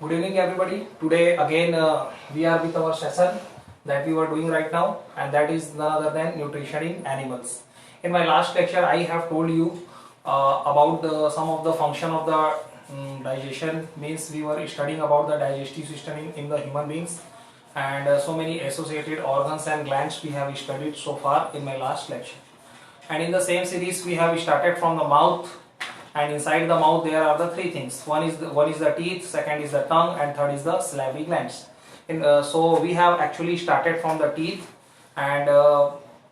Good evening, everybody. Today again we are with our session that we were doing right now, and that is none other than nutrition in animals. In my last lecture, I have told you about some of the function of the digestion. Means we were studying about the digestive system in the human beings, and so many associated organs and glands we have studied so far in my last lecture. And in the same series, we have started from the mouth, and inside the mouth there are the three things. One is the teeth, second is the tongue, and third is the salivary glands. So we have actually started from the teeth, and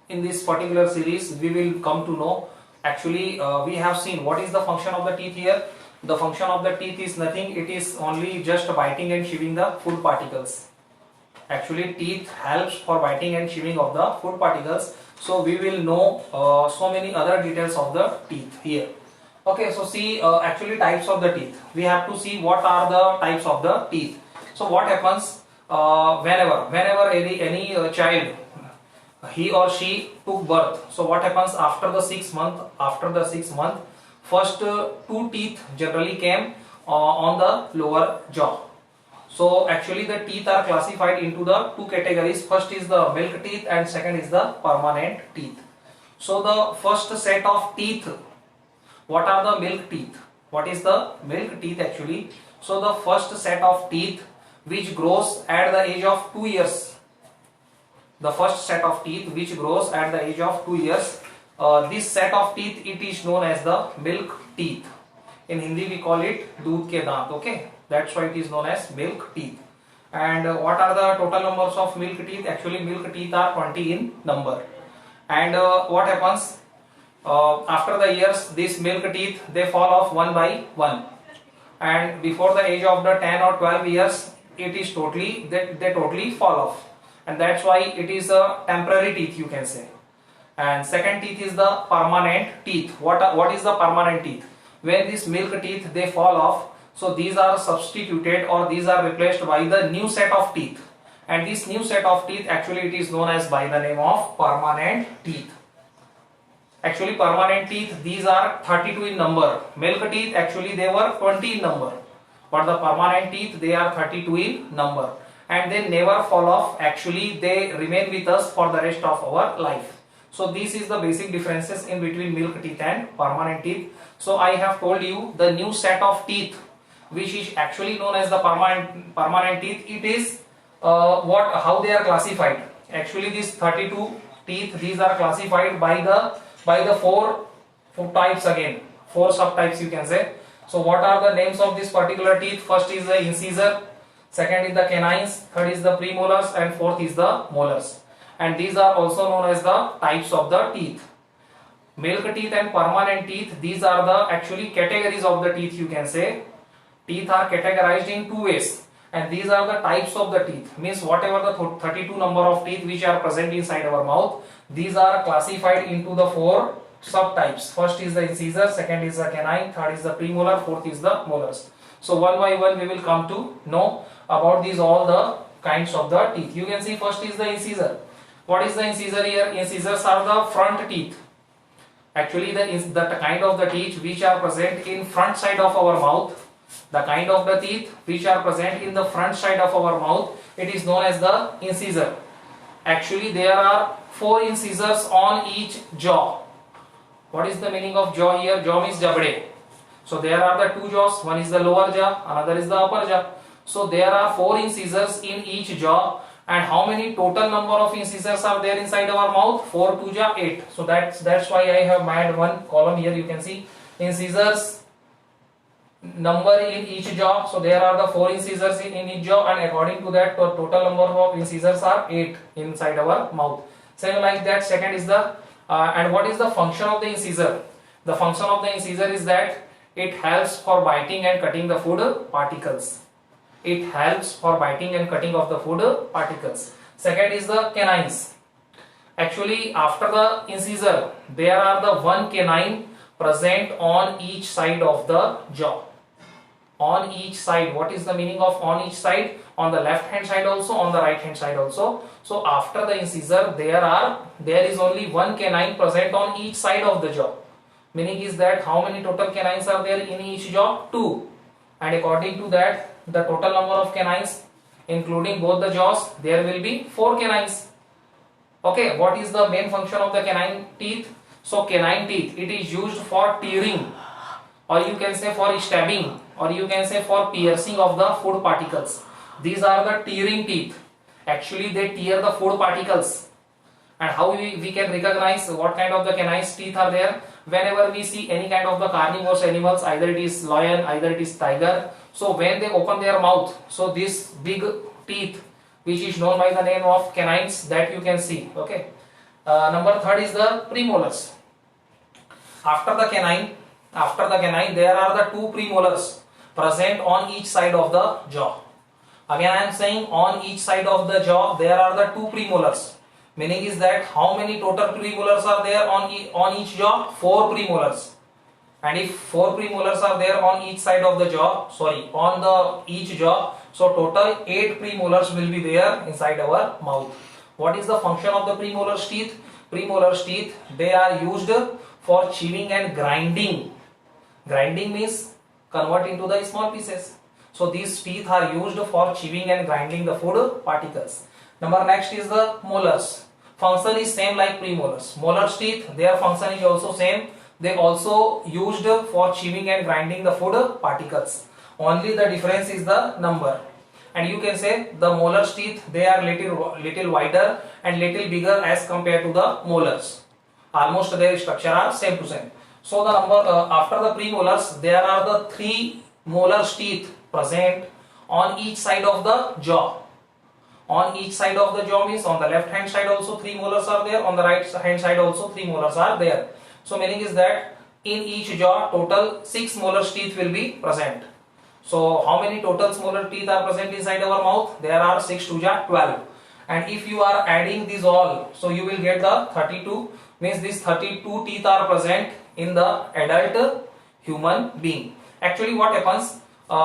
in this particular series we will come to know actually we have seen what is the function of the teeth here. The function of the teeth is nothing, it is only just biting and chewing the food particles. Actually teeth helps for biting and chewing of the food particles. So we will know so many other details of the teeth here. Okay, so see actually types of the teeth. We have to see what are the types of the teeth. So what happens whenever any child, he or she took birth. So what happens after the 6 month, first two teeth generally came on the lower jaw. So actually the teeth are classified into the two categories. First is the milk teeth and second is the permanent teeth. So the first set of teeth, what are the milk teeth? What is the milk teeth actually? So the first set of teeth which grows at the age of 2 years. The first set of teeth which grows at the age of 2 years. This set of teeth, it is known as the milk teeth. In Hindi we call it doodh ke daant. Okay, that's why it is known as milk teeth. And what are the total numbers of milk teeth? Actually milk teeth are 20 in number. And what happens after the years, these milk teeth, they fall off one by one, and before the age of the 10 or 12 years it is they totally fall off, and that's why it is a temporary teeth, you can say. And second teeth is the permanent teeth. What is the permanent teeth? When these milk teeth they fall off, so these are substituted or these are replaced by the new set of teeth, and this new set of teeth actually it is known as by the name of permanent teeth. Actually permanent teeth, these are 32 in number. Milk teeth actually they were 20 in number, but the permanent teeth they are 32 in number, and they never fall off. Actually they remain with us for the rest of our life. So this is the basic differences in between milk teeth and permanent teeth. So I have told you the new set of teeth which is actually known as the permanent teeth. It is how they are classified. Actually these 32 teeth, these are classified by the four types, again 4 subtypes you can say. So what are the names of this particular teeth? First is the incisor, second is the canines, third is the premolars, and fourth is the molars. And these are also known as the types of the teeth. Milk teeth and permanent teeth, these are the actually categories of the teeth, you can say. Teeth are categorized in 2 ways, and these are the types of the teeth. Means whatever the 32 number of teeth which are present inside our mouth, these are classified into the 4 subtypes. First is the incisor, second is the canine, third is the premolar, fourth is the molars. So one by one we will come to know about these all the kinds of the teeth. You can see first is the incisor. What is the incisor here? Incisors are the front teeth. Actually the kind of the teeth which are present in front side of our mouth. The kind of the teeth which are present in the front side of our mouth, it is known as the incisor. Actually there are 4 incisors on each jaw. What is the meaning of jaw here? Jaw means jabde. So there are the 2 jaws. One is the lower jaw, another is the upper jaw. So there are 4 incisors in each jaw. And how many total number of incisors are there inside our mouth? 4 2 jaw 8. So that's why I have made one column here. You can see incisors number in each jaw. So there are the 4 incisors in each jaw, and according to that the total number of incisors are 8 inside our mouth. Same like that. Second is the and what is the function of the incisor? The function of the incisor is that it helps for biting and cutting the food particles. It helps for biting and cutting of the food particles. Second is the canines. Actually after the incisor there are the 1 canine present on each side of the jaw. On each side. What is the meaning of on each side? On the left hand side also, on the right hand side also. So after the incisor there is only 1 canine present on each side of the jaw. Meaning is that how many total canines are there in each jaw? 2. and according to that the total number of canines including both the jaws, there will be 4 canines. Okay, what is the main function of the canine teeth? So canine teeth, it is used for tearing, or you can say for stabbing, or you can say for piercing of the food particles. These are the tearing teeth. Actually they tear the food particles. And how we can recognize what kind of the canine teeth are there? Whenever we see any kind of the carnivorous animals, either it is lion, either it is tiger, so when they open their mouth, so this big teeth which is known by the name of canines, that you can see. Okay. Number third is the premolars. After the canine there are the 2 premolars present on each side of the jaw. Again I am saying on each side of the jaw there are the 2 premolars. Meaning is that how many total premolars are there on each jaw? 4 premolars. And if 4 premolars are there on each side of the jaw, on the each jaw, so total 8 premolars will be there inside our mouth. What is the function of the premolars teeth? Premolars teeth, they are used for chewing and grinding. Grinding means convert into the small pieces. So these teeth are used for chewing and grinding the food particles. Number next is the molars. Function is same like premolars. Molars teeth, their function is also same. They also used for chewing and grinding the food particles. Only the difference is the number. And you can say the molars teeth, they are little wider and little bigger as compared to the molars. Almost their structure are same to same. So the number after the premolars, there are the 3 molars teeth present on each side of the jaw. On each side of the jaw means on the left hand side also 3 molars are there, on the right hand side also 3 molars are there. So meaning is that in each jaw total 6 molars teeth will be present. So how many total molar teeth are present inside our mouth? There are 6 to 12. And if you are adding these all, so you will get the 32, means these 32 teeth are present in the adult human being. Actually what happens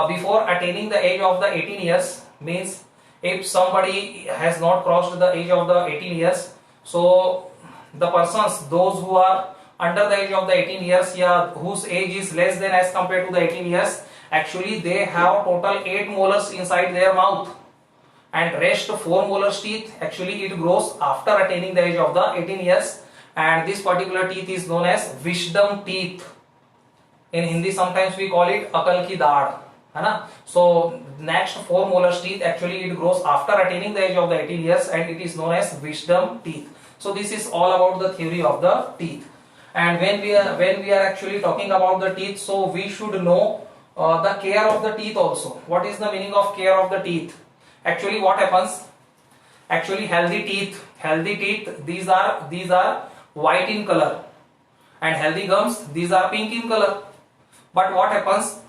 before attaining the age of the 18 years, means if somebody has not crossed the age of the 18 years, so the persons, those who are under the age of the 18 years, whose age is less than as compared to the 18 years, actually they have total 8 molars inside their mouth, and rest 4 molars teeth, actually it grows after attaining the age of the 18 years, and this particular teeth is known as wisdom teeth. In Hindi sometimes we call it akal ki daad. So next 4 molars teeth, actually it grows after attaining the age of the 18 years, and it is known as wisdom teeth. So this is all about the theory of the teeth. And when we are actually talking about the teeth, so we should know the care of the teeth also. What is the meaning of care of the teeth? Actually what happens? Actually healthy teeth, these are white in color, and healthy gums, these are pink in color. But what happens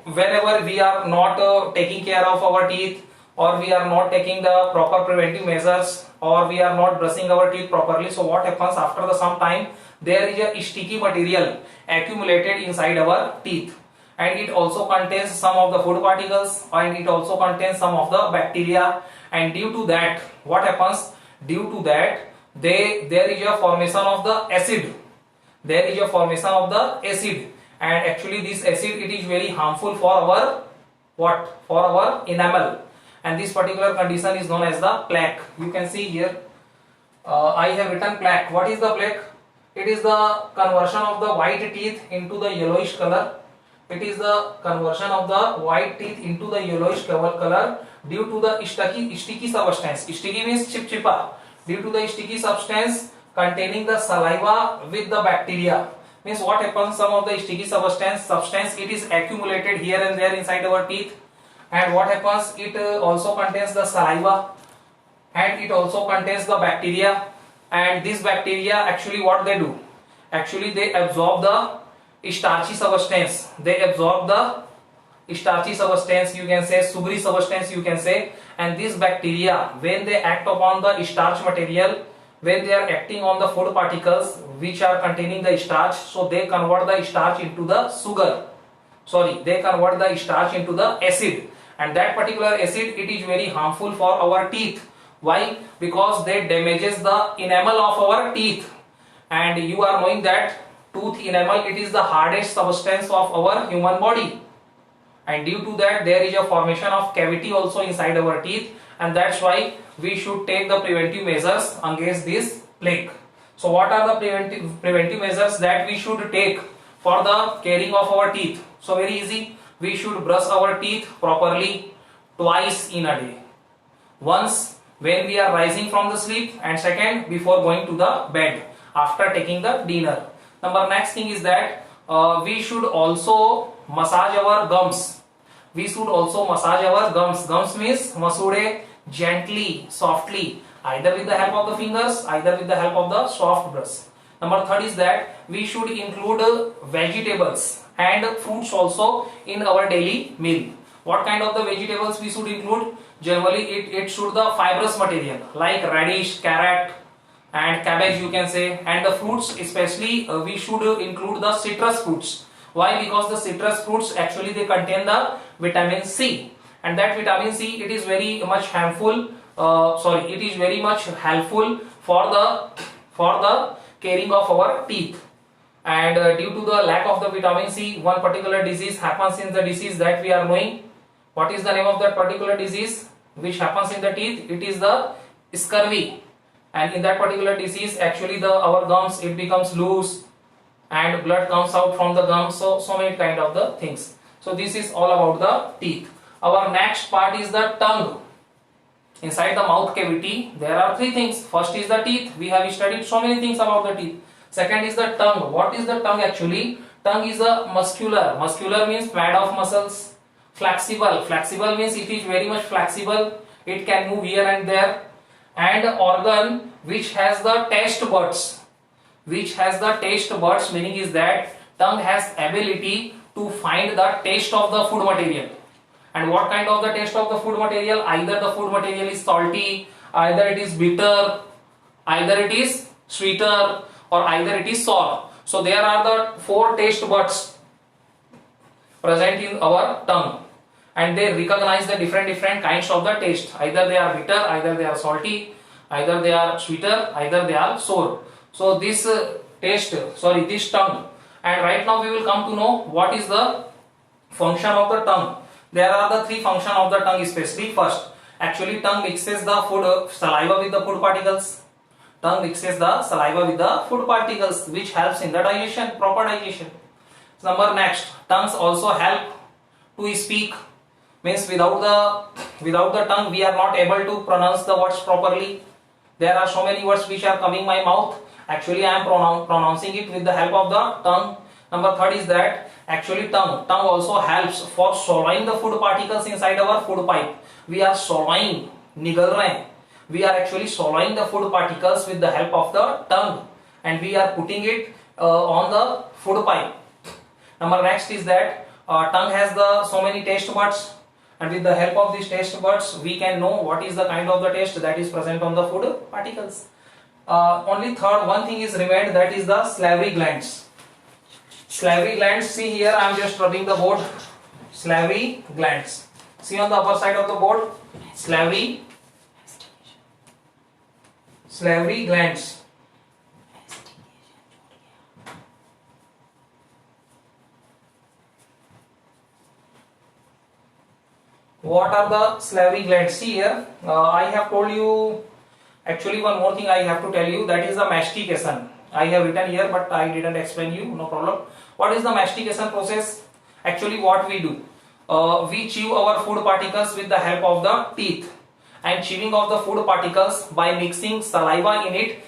whenever we are not taking care of our teeth, or we are not taking the proper preventive measures, or we are not brushing our teeth properly, so what happens after some time, there is a sticky material accumulated inside our teeth, and it also contains some of the food particles, and it also contains some of the bacteria. And due to that, what happens? Due to that, there is a formation of the acid. And actually this acid, it is very harmful for our for our enamel, and this particular condition is known as the plaque. You can see here I have written plaque. What is the plaque? It is the conversion of the white teeth into the yellowish color. It is the conversion of the white teeth into the yellowish color due to the sticky substance. Sticky means chipchipa. Due to the sticky substance containing the saliva with the bacteria. Means what happens? Some of the sticky substance it is accumulated here and there inside our teeth, and what happens? It also contains the saliva, and it also contains the bacteria. And this bacteria, actually what they do? Actually they absorb the starchy substance. They absorb the starchy substance, you can say sugary substance, you can say. And this bacteria, when they act upon the starch material, when they are acting on the food particles which are containing the starch, so they convert the starch into the they convert the starch into the acid, and that particular acid, it is very harmful for our teeth. Why? Because they damages the enamel of our teeth, and you are knowing that tooth enamel, it is the hardest substance of our human body, and due to that there is a formation of cavity also inside our teeth, and that's why we should take the preventive measures against this plague. So what are the preventive measures that we should take for the caring of our teeth? So very easy, we should brush our teeth properly twice in a day. Once when we are rising from the sleep, and second before going to the bed after taking the dinner. Next thing is that we should also massage our gums. We should also massage our gums. Gums means masude gently, softly, either with the help of the fingers, either with the help of the soft brush. Third is that we should include vegetables and fruits also in our daily meal. What kind of the vegetables we should include? Generally it should the fibrous material like radish, carrot and cabbage you can say, and the fruits especially we should include the citrus fruits. Why? Because the citrus fruits actually they contain the vitamin C, and that vitamin C it is very much harmful, it is very much helpful for the caring of our teeth. And due to the lack of the vitamin C, one particular disease happens in the disease that we are knowing. What is the name of that particular disease which happens in the teeth? It is the scurvy. And in that particular disease actually our gums it becomes loose and blood comes out from the gums, so many kind of the things. So this is all about the teeth. Our next part is the tongue. Inside the mouth cavity there are three things. First is the teeth. We have studied so many things about the teeth. Second is the tongue. What is the tongue actually? Tongue is a muscular means made of muscles. Flexible means it is very much flexible, it can move here and there, and organ which has the taste buds. Meaning is that tongue has ability to find the taste of the food material. And what kind of the taste of the food material? Either the food material is salty, either it is bitter, either it is sweeter, or either it is sour. So there are the four taste buds present in our tongue, and they recognize the different kinds of the taste. Either they are bitter, either they are salty, either they are sweeter, either they are sour. So this this tongue. And right now we will come to know what is the function of the tongue. There are the three functions of the tongue especially. First, actually tongue mixes the food saliva with the food particles. Which helps in the digestion, proper digestion. Next, tongues also help to speak. Means without the tongue we are not able to pronounce the words properly. There are so many words which are coming my mouth. Actually I am pronouncing it with the help of the tongue. Third is that actually tongue also helps for swallowing the food particles inside our food pipe. We are swallowing, निगल रहे हैं. We are actually swallowing the food particles with the help of the tongue, and we are putting it on the food pipe. Next is that tongue has so many taste buds, and with the help of these taste buds we can know what is the kind of the taste that is present on the food particles. Only one thing is remained, that is the salivary glands. See here I am just rubbing the board. Salivary glands. See on the upper side of the board, salivary glands. What are the salivary glands? See here, I have told you. Actually, one more thing I have to tell you, that is the mastication. I have written here, but I didn't explain you. No problem. What is the mastication process? Actually, what we do, we chew our food particles with the help of the teeth. And chewing of the food particles by mixing saliva in it,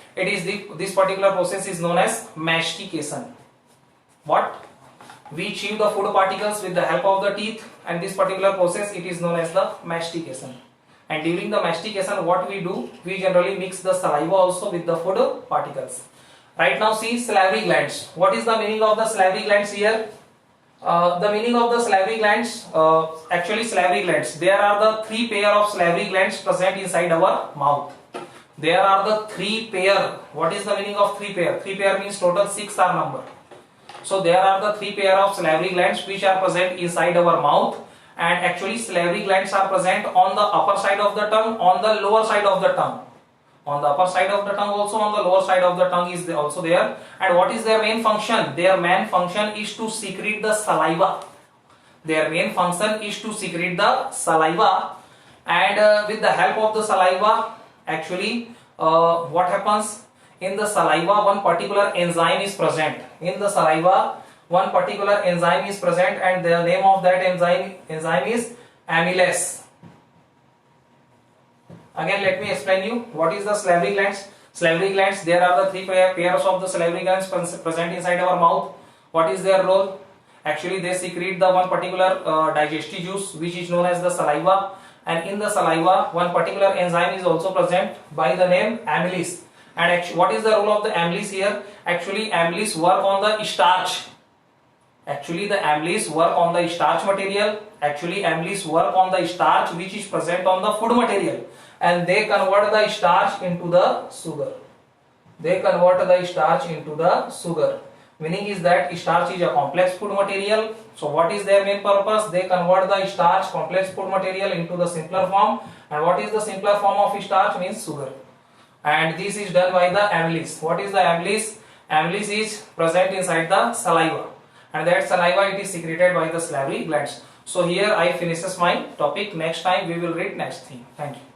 this particular process is known as mastication. What? We chew the food particles with the help of the teeth, and this particular process it is known as the mastication. And during the mastication, what we do, we generally mix the saliva also with the food particles. Right now, see salivary glands. What is the meaning of the salivary glands here? The meaning of the salivary glands, actually salivary glands, there are the three pair of salivary glands present inside our mouth. There are the three pair. What is the meaning of three pair? Three pair means total 6 are number. So there are the three pair of salivary glands which are present inside our mouth, and actually salivary glands are present on the upper side of the tongue, on the lower side of the tongue. On the upper side of the tongue also, on the lower side of the tongue is also there. And what is their main function? Their main function is to secrete the saliva. Their main function is to secrete the saliva, and with the help of the saliva, actually, what happens in the saliva? One particular enzyme is present. In the saliva, one particular enzyme is present, and the name of that enzyme is amylase. Again, let me explain you what is the salivary glands. Salivary glands, there are the three pairs of the salivary glands present inside our mouth. What is their role? Actually, they secrete the one particular digestive juice which is known as the saliva, and in the saliva one particular enzyme is also present by the name amylase. And actually, what is the role of the amylase here? Actually, amylase work on the starch. Actually, the amylase work on the starch material. Actually, amylase work on the starch which is present on the food material, and they convert the starch into the sugar. They convert the starch into the sugar. Meaning is that starch is a complex food material. So what is their main purpose? They convert the starch, complex food material, into the simpler form. And what is the simpler form of starch? Means sugar. And this is done by the amylase. What is the amylase? Amylase is present inside the saliva, and that saliva, it is secreted by the salivary glands. So here I finishes my topic. Next time we will read next thing. Thank you.